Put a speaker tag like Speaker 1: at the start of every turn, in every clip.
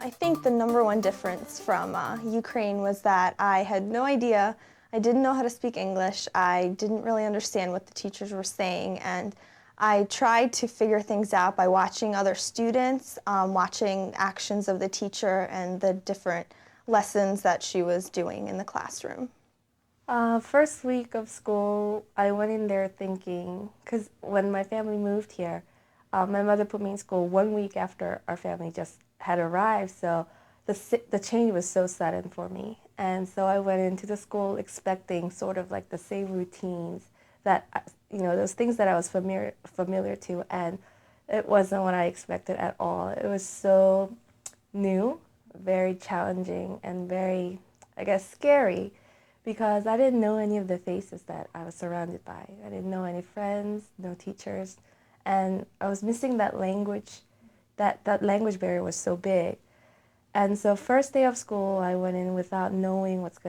Speaker 1: I think the number one difference from Ukraine was that I had no idea, I didn't know how to speak English, I didn't really understand what the teachers were saying, and I tried to figure things out by watching other students, watching actions of the teacher and the different lessons that she was doing in the classroom.
Speaker 2: First week of school, I went in there thinking, because when my family moved here, my mother put me in school 1 week after our family just had arrived, so the change was so sudden for me. And so I went into the school expecting sort of like the same routines that, those things that I was familiar to, and it wasn't what I expected at all. It was so new, very challenging, and very, I guess, scary because I didn't know any of the faces that I was surrounded by. I didn't know any friends, no teachers, and I was missing that language. That language barrier was so big. And so first day of school, I went in without knowing what's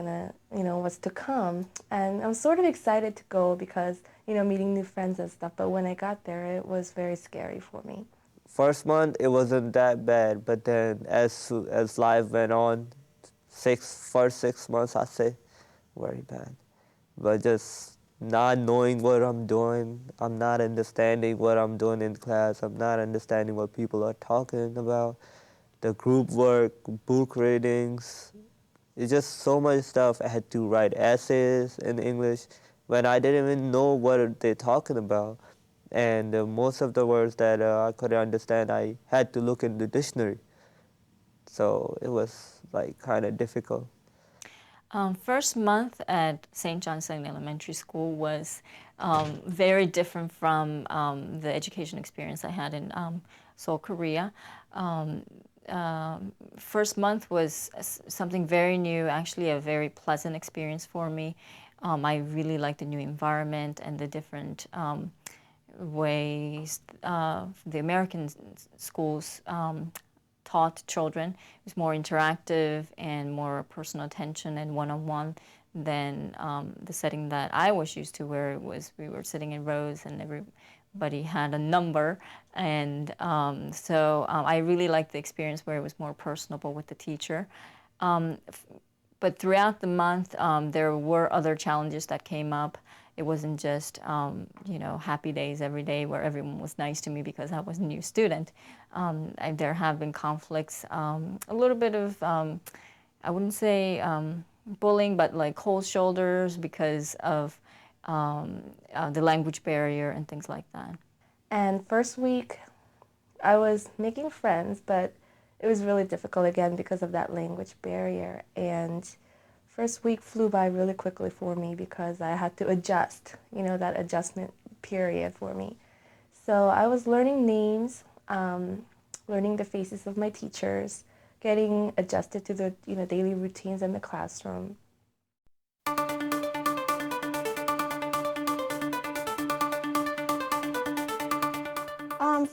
Speaker 2: to come. And I was sort of excited to go because, meeting new friends and stuff. But when I got there, it was very scary for me.
Speaker 3: First month it wasn't that bad, but then as life went on, first 6 months I say, very bad. But just not knowing what I'm doing, I'm not understanding what I'm doing in class, I'm not understanding what people are talking about, the group work, book readings. It's just so much stuff. I had to write essays in English when I didn't even know what they're talking about. And most of the words that I couldn't understand, I had to look in the dictionary. So it was like kind of difficult.
Speaker 4: First month at St. Johnson Elementary School was very different from the education experience I had in Seoul, Korea. First month was something very new, actually a very pleasant experience for me. I really liked the new environment and the different ways the American schools taught children. It was more interactive and more personal attention and one-on-one than the setting that I was used to, where we were sitting in rows and everybody had a number. And so I really liked the experience where it was more personable with the teacher. But throughout the month, there were other challenges that came up. It wasn't just, happy days every day where everyone was nice to me because I was a new student. There have been conflicts, a little bit of, I wouldn't say bullying, but like cold shoulders because of the language barrier and things like that.
Speaker 2: And first week, I was making friends, but it was really difficult again because of that language barrier. And first week flew by really quickly for me because I had to adjust, that adjustment period for me. So I was learning names, learning the faces of my teachers, getting adjusted to the daily routines in the classroom.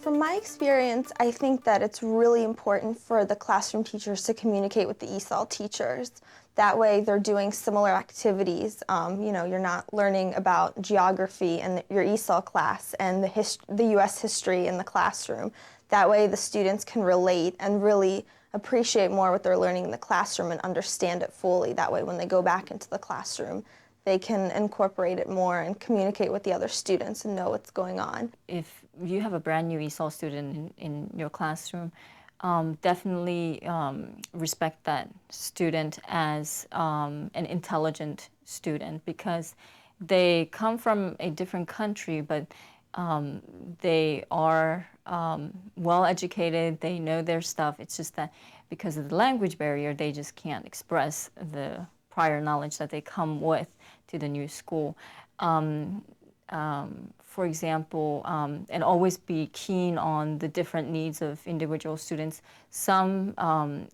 Speaker 1: From my experience, I think that it's really important for the classroom teachers to communicate with the ESOL teachers. That way they're doing similar activities. You're not learning about geography in your ESOL class and the U.S. history in the classroom. That way the students can relate and really appreciate more what they're learning in the classroom and understand it fully. That way when they go back into the classroom, they can incorporate it more and communicate with the other students and know what's going on.
Speaker 4: If you have a brand new ESOL student in your classroom, definitely respect that student as an intelligent student, because they come from a different country, but they are well educated, they know their stuff. It's just that because of the language barrier, they just can't express the prior knowledge that they come with to the new school. For example, and always be keen on the different needs of individual students. Some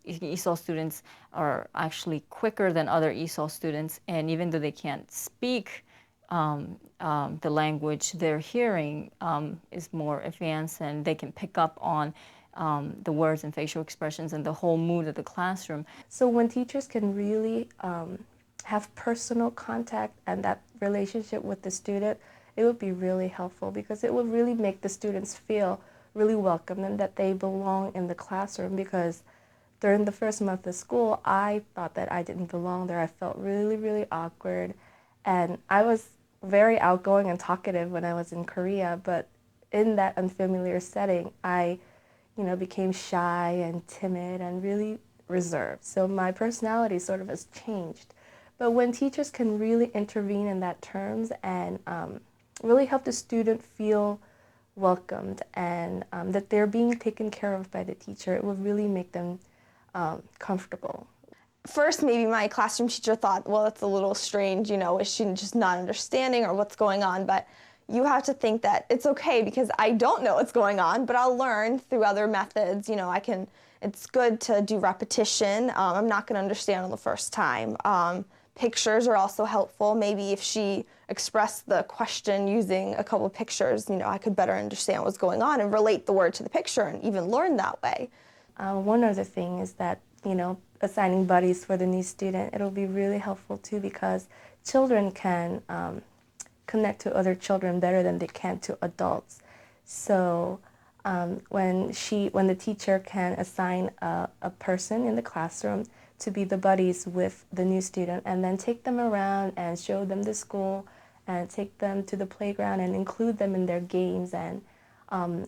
Speaker 4: ESOL students are actually quicker than other ESOL students, and even though they can't speak the language, their hearing is more advanced, and they can pick up on the words and facial expressions and the whole mood of the classroom.
Speaker 2: So when teachers can really have personal contact and that relationship with the student, it would be really helpful because it would really make the students feel really welcome and that they belong in the classroom, because during the first month of school, I thought that I didn't belong there. I felt really, really awkward. And I was very outgoing and talkative when I was in Korea, but in that unfamiliar setting, I, became shy and timid and really reserved. So my personality sort of has changed. But when teachers can really intervene in that terms and really help the student feel welcomed and that they're being taken care of by the teacher, it will really make them comfortable.
Speaker 1: First, maybe my classroom teacher thought, well, that's a little strange, is she just not understanding or what's going on? But you have to think that it's okay because I don't know what's going on, but I'll learn through other methods. It's good to do repetition. I'm not going to understand on the first time. Pictures are also helpful. Maybe if she expressed the question using a couple of pictures, I could better understand what's going on and relate the word to the picture and even learn that way.
Speaker 2: One other thing is that, assigning buddies for the new student, it'll be really helpful too because children can connect to other children better than they can to adults. So when the teacher can assign a person in the classroom to be the buddies with the new student and then take them around and show them the school and take them to the playground and include them in their games and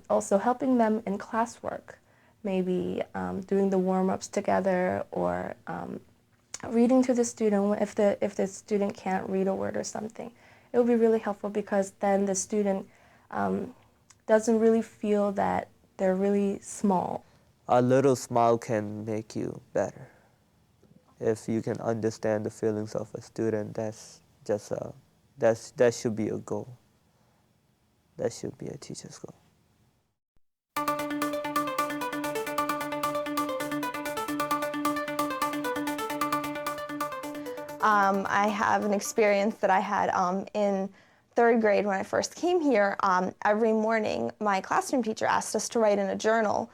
Speaker 2: also helping them in classwork, maybe doing the warm-ups together or reading to the student if the student can't read a word or something. It will be really helpful because then the student doesn't really feel that they're really small.
Speaker 3: A little smile can make you better. If you can understand the feelings of a student, that should be a goal. That should be a teacher's goal.
Speaker 1: I have an experience that I had in third grade when I first came here. Every morning, my classroom teacher asked us to write in a journal.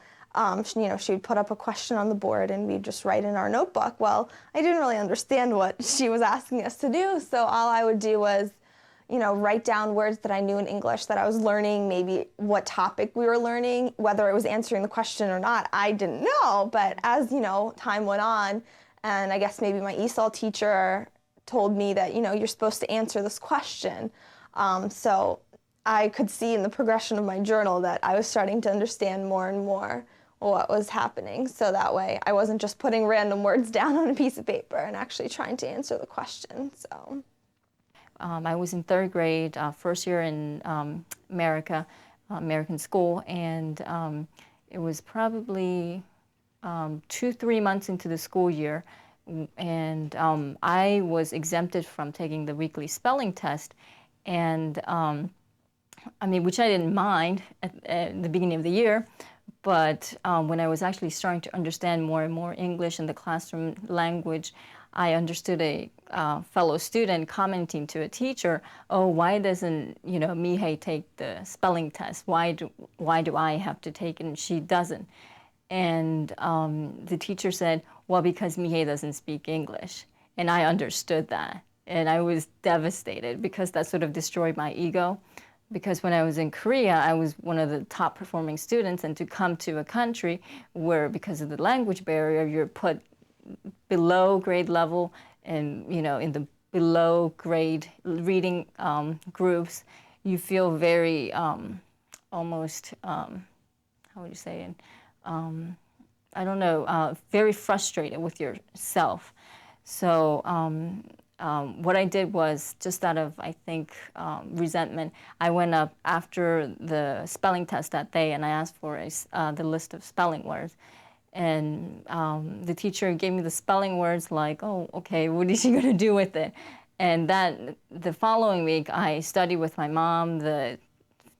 Speaker 1: She would put up a question on the board and we'd just write in our notebook. Well, I didn't really understand what she was asking us to do, so all I would do was, write down words that I knew in English that I was learning, maybe what topic we were learning, whether it was answering the question or not, I didn't know. But as, time went on, and I guess maybe my ESOL teacher told me that, you're supposed to answer this question. So I could see in the progression of my journal that I was starting to understand more and more what was happening. So that way I wasn't just putting random words down on a piece of paper and actually trying to answer the question. So
Speaker 4: I was in third grade, first year in American school, and it was probably 2-3 months into the school year, and I was exempted from taking the weekly spelling test, and which I didn't mind at the beginning of the year, but when I was actually starting to understand more and more English and the classroom language, I understood a fellow student commenting to a teacher, "Oh, why doesn't Mihei take the spelling test? Why do I have to take it and she doesn't?" And the teacher said, "Well, because Mihei doesn't speak English." And I understood that. And I was devastated because that sort of destroyed my ego. Because when I was in Korea, I was one of the top performing students. And to come to a country where, because of the language barrier, you're put below grade level and, in the below grade reading groups, you feel very almost, how would you say it? I don't know, very frustrated with yourself. So what I did was, just out of, I think, resentment, I went up after the spelling test that day and I asked for the list of spelling words. And the teacher gave me the spelling words like, "Oh, okay, what is she going to do with it?" And the following week, I studied with my mom the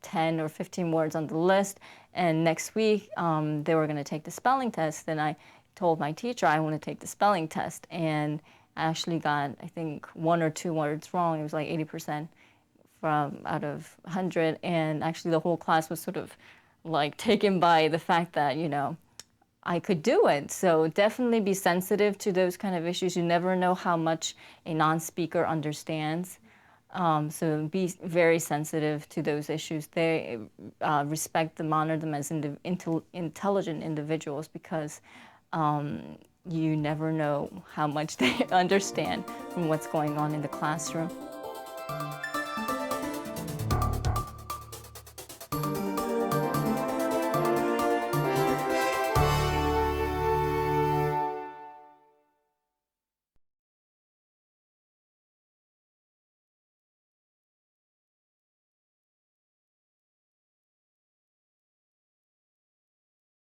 Speaker 4: 10 or 15 words on the list. And next week, they were going to take the spelling test. And I told my teacher I want to take the spelling test. And I actually got, I think, 1 or 2 words wrong. It was like 80% out of 100. And actually, the whole class was sort of like taken by the fact that, I could do it. So definitely be sensitive to those kind of issues. You never know how much a non-speaker understands. So be very sensitive to those issues. They respect them, honor them as intelligent individuals, because you never know how much they understand from what's going on in the classroom.